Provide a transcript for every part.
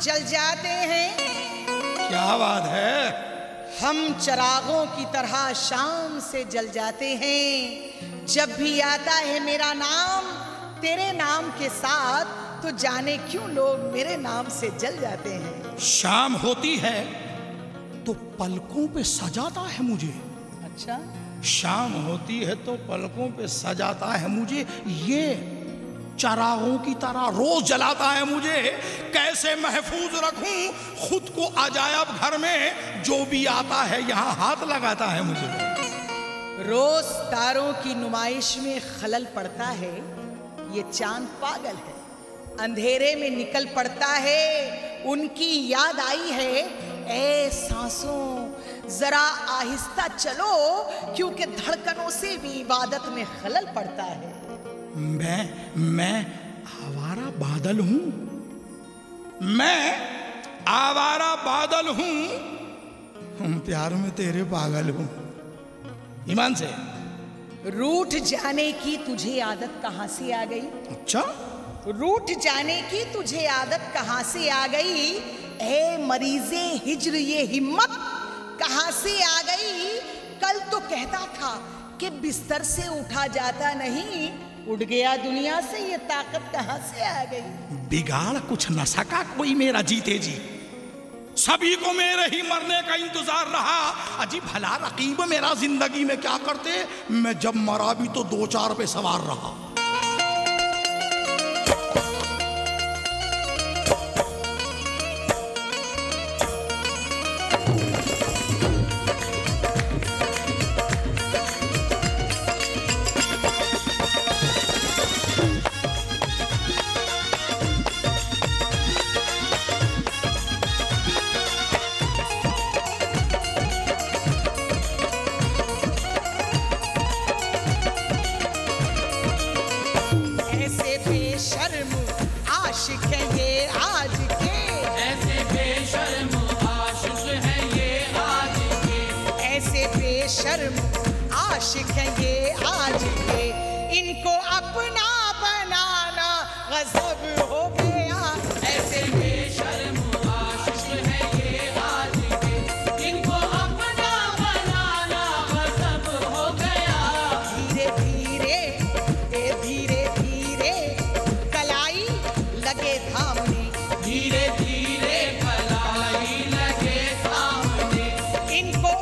जल जाते हैं। क्या बात है। हम चिरागों की तरह शाम से जल जाते हैं। जब भी आता है मेरा नाम तेरे नाम के साथ, तो जाने क्यों लोग मेरे नाम से जल जाते हैं। शाम होती है तो पलकों पे सजाता है मुझे। अच्छा, शाम होती है तो पलकों पे सजाता है मुझे, ये चिरागों की तरह रोज जलाता है मुझे। कैसे महफूज रखूं खुद को अजायब घर में, जो भी आता है यहाँ हाथ लगाता है मुझे। रोज तारों की नुमाइश में खलल पड़ता है, ये चांद पागल है, अंधेरे में निकल पड़ता है। उनकी याद आई है, ए सांसों जरा आहिस्ता चलो, क्योंकि धड़कनों से भी इबादत में खलल पड़ता है। मैं आवारा बादल हूं, मैं आवारा बादल हूं, प्यार में तेरे पागल हूं। ईमान से। रूठ जाने की तुझे आदत कहां से आ गई। अच्छा, रूठ जाने की तुझे आदत कहां से आ गई। ए मरीजे हिज्र ये हिम्मत कहां से आ गई। कल तो कहता था कि बिस्तर से उठा जाता नहीं, उड़ गया दुनिया से, ये ताकत कहां से आ गई। बिगाड़ कुछ न सका कोई मेरा जीते जी, सभी को मेरे ही मरने का इंतजार रहा। अजी भला रकीब मेरा जिंदगी में क्या करते, मैं जब मरा भी तो 2-4 पे सवार रहा। शर्म आशिक हैं ये आज के, इनको अपना बनाना गज़ब हो गया। ऐसे बेशर्म आशिक हैं ये आज के, इनको अपना बनाना गज़ब हो गया। धीरे धीरे धीरे धीरे कलाई लगे थामने, धीरे धीरे कलाई लगे थामने, इनको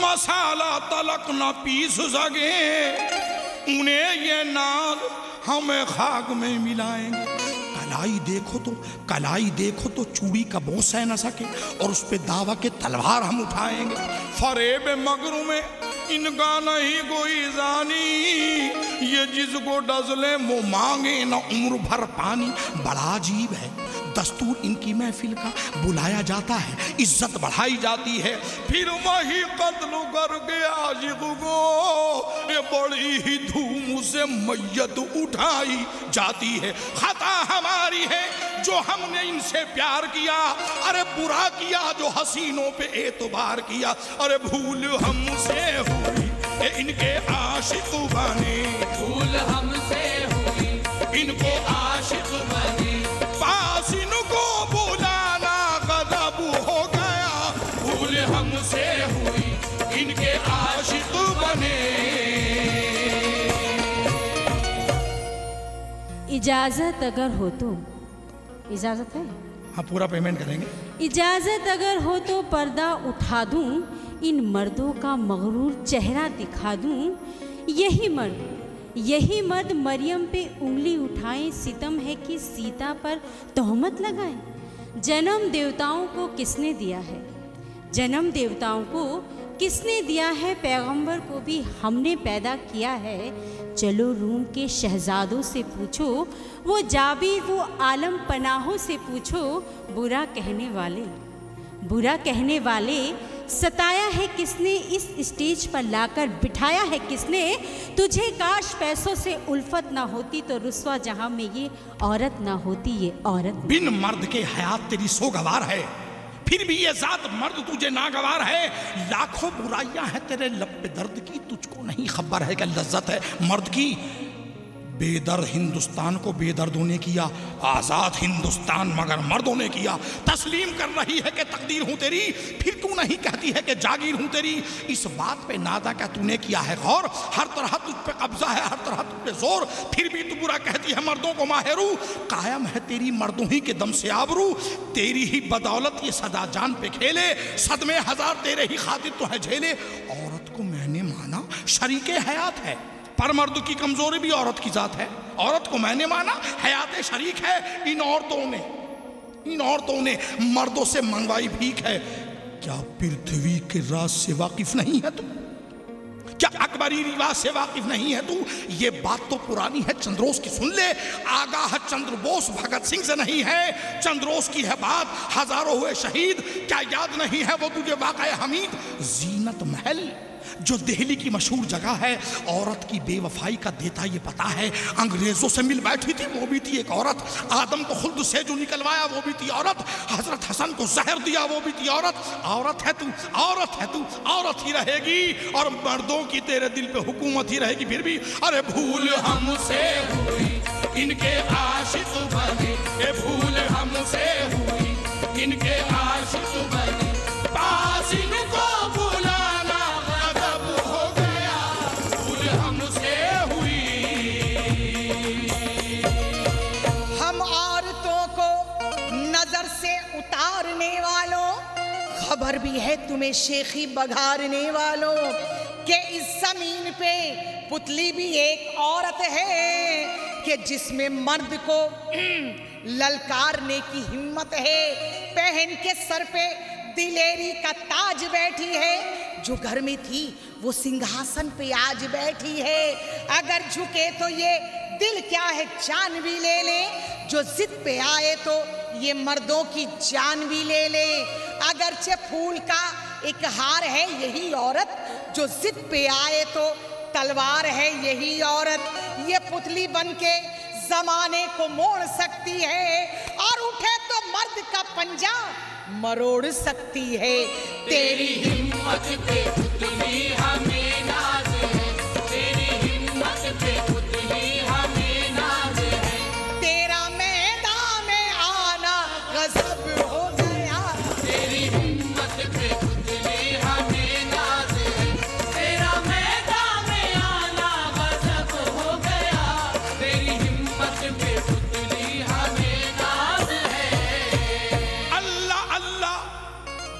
मसाला तलक न पीस सके, उन्हें ये नाज हमें खाक में मिलाएंगे। कलाई देखो तो चूड़ी का बोझ सह न सके, और उस पे दावा के तलवार हम उठाएंगे। फरेब मगरू में इनका नहीं कोई जानी, ये जिसको डजले वो मांगे न उम्र भर पानी। बड़ा अजीब है दस्तूर इनकी महफिल का, बुलाया जाता है, इज्जत बढ़ाई जाती है, फिर वही कत्ल करके आशिक को ये बड़ी ही धूम से मैयत उठाई जाती है। खता हमारी है जो हमने इनसे प्यार किया, अरे बुरा किया जो हसीनों पे एतबार किया। अरे भूल हमसे हुई इनके आशिक बने, भूल हमसे हुई इनको आशिक बने, पास इनको बुलाना गज़ब हो गया। भूल हमसे हुई इनके आशिक बने। इजाजत अगर हो तो, इजाजत है? हाँ, पूरा पेमेंट करेंगे। इजाजत अगर हो तो पर्दा उठा दूं, इन मर्दों का मगरूर चेहरा दिखा दूं, यही मर्द मरियम पे उंगली उठाएं, सितम है कि सीता पर तोहमत लगाएं। जन्म देवताओं को किसने दिया है? जन्म देवताओं को किसने दिया है? पैगंबर को भी हमने पैदा किया है। चलो रूम के शहजादों से पूछो, वो जाबीर वो आलम पनाहों से पूछो, बुरा कहने वाले सताया है किसने? इस स्टेज पर लाकर बिठाया है किसने? तुझे काश पैसों से उल्फत ना होती तो रुस्वा जहां में ये औरत ना होती, ये औरत। बिन मर्द के हयात तेरी सोगवार है, फिर भी ये जात मर्द तुझे नागवार है। लाखों बुराइयां हैं तेरे लब पे दर्द की, तुझको नहीं खबर है कि लज्जत है मर्द की। बेदर्द हिंदुस्तान को बेदर्दों ने किया, आजाद हिंदुस्तान मगर मर्दों ने किया। तस्लीम कर रही है कि तकदीर हूं तेरी, फिर तू नहीं कहती है कि जागीर हूं तेरी। इस बात पे नादा क्या तूने किया है गौर? हर तरह तुझ पे कब्जा है, हर तरह तुझ पे जोर, फिर भी तू बुरा कहती है मर्दों को माहिरू। कायम है तेरी मर्दों ही के दम से आबरू, तेरी ही बदौलत ये सदा जान पे खेले। सदमे हजार तेरे ही खातिर तो है झेले। औरत को मैंने माना शरीके हयात है, पर मर्द की कमजोरी भी औरत की जात है। औरत को मैंने माना हयात शरीक है। इन औरतों ने मर्दों से मंगवाई भीख है। क्या पृथ्वी के राज से वाकिफ नहीं है तू? क्या अकबरी रिवाज से वाकिफ नहीं है तू? ये बात तो पुरानी है चंद्रोस की, सुन ले। आगाह चंद्र बोस भगत सिंह से नहीं है, चंद्रोस की है बात। हजारों हुए शहीद, क्या याद नहीं है वो तुझे वाक़या हमीद? जीनत महल जो दिल्ली की मशहूर जगह है, औरत की बेवफाई का देता ये पता है। अंग्रेजों से मिल बैठी थी, वो भी थी एक औरत। आदम को खुल्द से जो निकलवाया, वो भी थी औरत। हजरत हसन को जहर दिया, वो भी थी औरत। औरत है तू, औरत है तू, औरत ही रहेगी और मर्दों की तेरे दिल पे हुकूमत ही रहेगी फिर भी। अरे भूल हमसे हुई इनके आशिक बने, ये भूल हमसे हुई इनके आशिक बने। पास इनको उतारने वालों, खबर भी है तुम्हें शेखी बघारने वालों कि इस जमीन पे पुतली भी एक औरत है कि जिसमें मर्द को ललकारने की हिम्मत है। पहन के सर पे दिलेरी का ताज बैठी है, जो घर में थी वो सिंहासन पे आज बैठी है। अगर झुके तो ये दिल क्या है जान भी ले ले, जो जिद पे आए तो ये मर्दों की जान भी ले ले। अगरचे फूल का एक हार है यही औरत, जो जिद पे आए तो तलवार है यही औरत। ये पुतली बनके जमाने को मोड़ सकती है और उठे तो मर्द का पंजा मरोड़ सकती है। तेरी हिम्मत पे पुतली हमें नाज है, तेरी हिम्मत पे पुतली हमें नाज है। तेरा मैदान में आना गजब हो गया, तेरी हिम्मत पे पुतली हमें नाज है। तेरा मैदान में आना गजब हो गया, तेरी हिम्मत पे पुतली हमें नाज है। अल्लाह अल्लाह,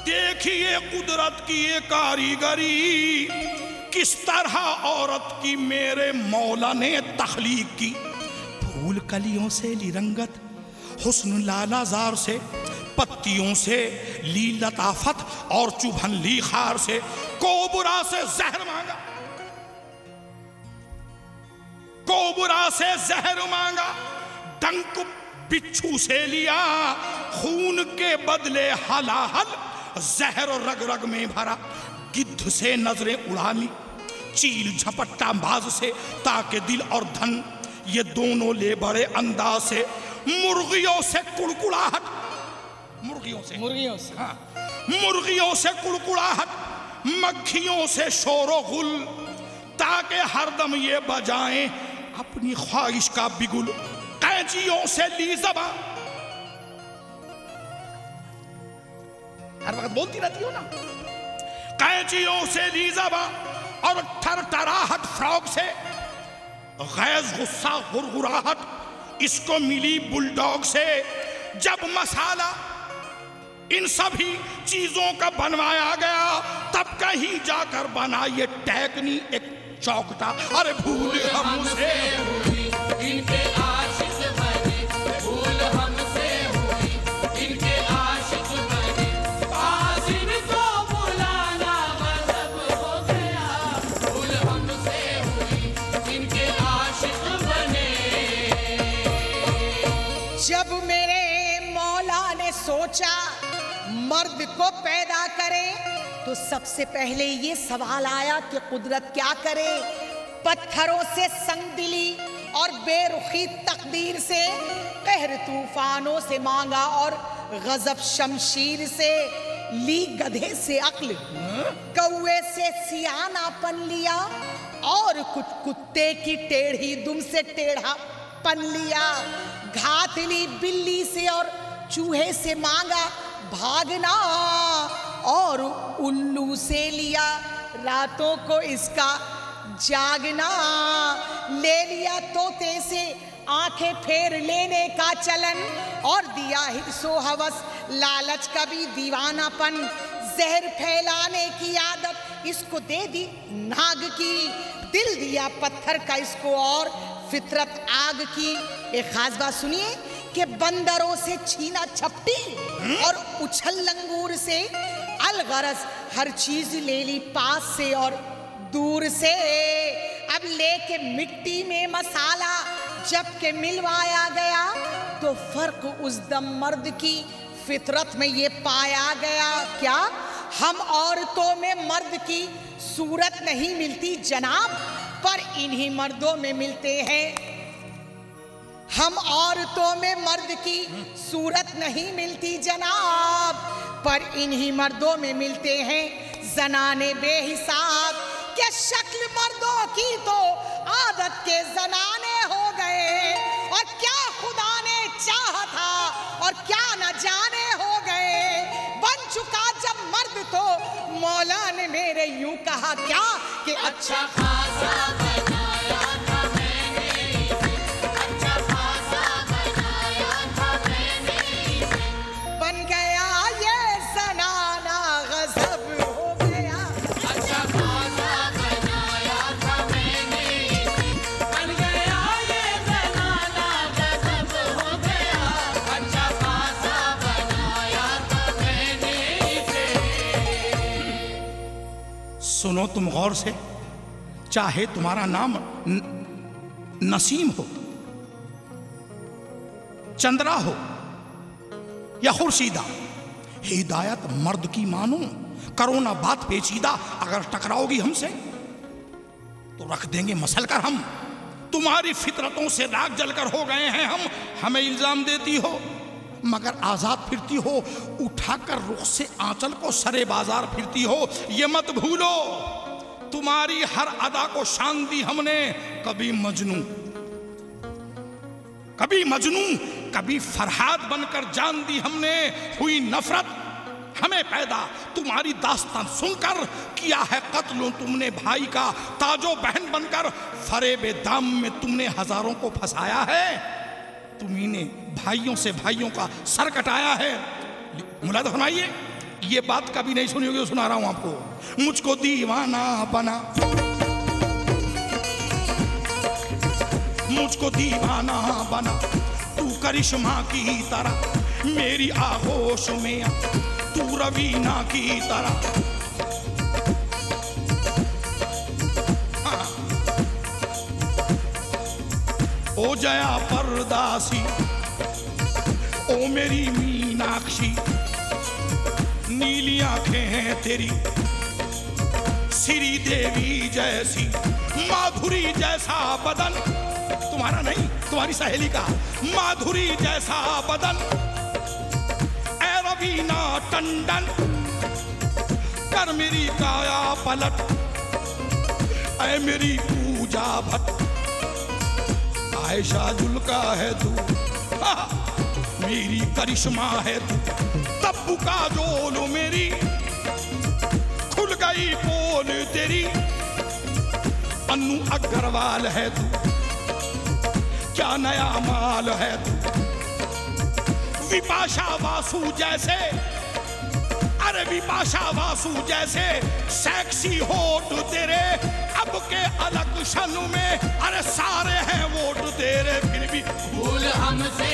देखिए कुदरत की ये कारीगरी, किस तरह औरत की मेरे मौला ने तख्लीक की। फूल कलियों से ली रंगत, हुस्न लालाजार से, पत्तियों से ली लताफत और चुभन ली खार से। कोबरा से जहर मांगा, कोबरा से जहर मांगा, डंक बिच्छू से लिया, खून के बदले हलाहल जहर रग रग में भरा। गिद्ध से नजरें उड़ा ली, चील झपट्टा बाज से, ताकि दिल और धन ये दोनों ले बड़े अंदाज से। मुर्गियों से कुड़कुड़ाहट, मुर्गियों से हाँ, मुर्गियों से कुड़कुड़ाहट, मक्खियों से शोरो गुल, ताकि हरदम ये बजाएं अपनी ख्वाहिश का बिगुल। कैंचियों से ली ज़बां, हर वक्त बोलती रहती हो ना। कैंचियों से ली ज़बां और थरथराहट फ्रॉग से, गैज़ गुस्सा गुरगुराहट इसको मिली बुलडॉग से। जब मसाला इन सभी चीजों का बनवाया गया, तब कहीं जाकर बना ये टैकनी एक चौकटा। अरे भूल हमसे हुई इनके आशिक बने, भूल हमसे हुई इनके आशिक बने, पास इनको बुलाना गजब हो गया, भूल हमसे हुई इनके आशिक बने। जब मेरे मौला ने सोचा मर्द को पैदा करे तो सबसे पहले ये सवाल आया कि कुदरत क्या करे। पत्थरों से संगदिली और बेरुखी तकदीर से, कहर तूफानों से मांगा और गजब शमशीर से, ली गधे से अक्ल, कौवे से सियानापन लिया और कुछ कुत्ते की टेढ़ी दुम से टेढ़ा पन लिया, घात ली बिल्ली से और चूहे से मांगा भागना और उल्लू से लिया रातों को इसका जागना, ले लिया तोते से आंखें फेर लेने का चलन और दिया हिर्सो हवस लालच का भी दीवानापन, जहर फैलाने की आदत इसको दे दी नाग की, दिल दिया पत्थर का इसको और फितरत आग की। एक खास बात सुनिए कि बंदरों से छीना छपटी और उछल लंगूर से, अलगरज हर चीज ले ली पास से और दूर से, अब लेके मिट्टी में मसाला जबकि मिलवाया गया तो फर्क उस दम मर्द की फितरत में ये पाया गया। क्या हम औरतों में मर्द की सूरत नहीं मिलती जनाब, पर इन्हीं मर्दों में मिलते हैं। हम औरतों में मर्द की सूरत नहीं मिलती जनाब, पर इन्हीं मर्दों में मिलते हैं जनाने बेहिसाब। क्या शक्ल मर्दों की तो आदत के जनाने हो गए, और क्या खुदा ने चाहा था और क्या न जाने हो गए। बन चुका जब मर्द तो मौला ने मेरे यूं कहा क्या कि अच्छा खासा बनाया था मैंने इसे, अच्छा खासा बनाया था मैंने इसे, बन गया ये जनाना गजब हो गया। अच्छा खासा बनाया था मैंने इसे, बन गया ये जनाना गजब हो गया, अच्छा खासा बनाया था मैंने इसे। सुनो तुम गौर से, चाहे तुम्हारा नाम नसीम हो, चंद्रा हो या खुर्शीदा, हिदायत मर्द की मानो, करो ना बात पेचीदा। अगर टकराओगी हमसे तो रख देंगे मसल कर हम। तुम्हारी फितरतों से राग जलकर हो गए हैं हम। हमें इल्जाम देती हो मगर आजाद फिरती हो, उठाकर रुख से आंचल को सरे बाजार फिरती हो। ये मत भूलो तुम्हारी हर अदा को शान दी हमने। कभी मजनू कभी फरहाद बनकर जान दी हमने। हुई नफरत हमें पैदा तुम्हारी दास्तान सुनकर, किया है कत्ल तुमने भाई का ताजो बहन बनकर। फरेबे दाम में तुमने हजारों को फंसाया है, तुम्ही ने भाइयों से भाइयों का सर कटाया है। मुलाद फरमाइए, ये बात कभी नहीं सुनी होगी, सुना रहा हूं आपको। मुझको दीवाना बना, मुझको दीवाना बना तू करिश्मा की तरह, मेरी आगोश में तू रवीना की तरह। हाँ। ओ जया परदासी, ओ मेरी मीनाक्षी, नीली आंखें हैं तेरी, श्री देवी जैसी, माधुरी जैसा बदन, तुम्हारा नहीं तुम्हारी सहेली का, माधुरी जैसा बदन, ए रवीना टंडन, कर मेरी काया पलट, ऐ मेरी पूजा भट्ट, आयशा जुल्का है तू, मेरी करिश्मा है तू, तब्बू का जोल मेरी, खुल गई पोल तेरी, अन्नू अग्रवाल है तू, क्या नया माल है तू, विपाशा वासु जैसे अरे विपाशा वासु जैसे सेक्सी होठ तेरे, अब के अलग शन में अरे सारे हैं वोट तेरे, फिर भी भूल हमसे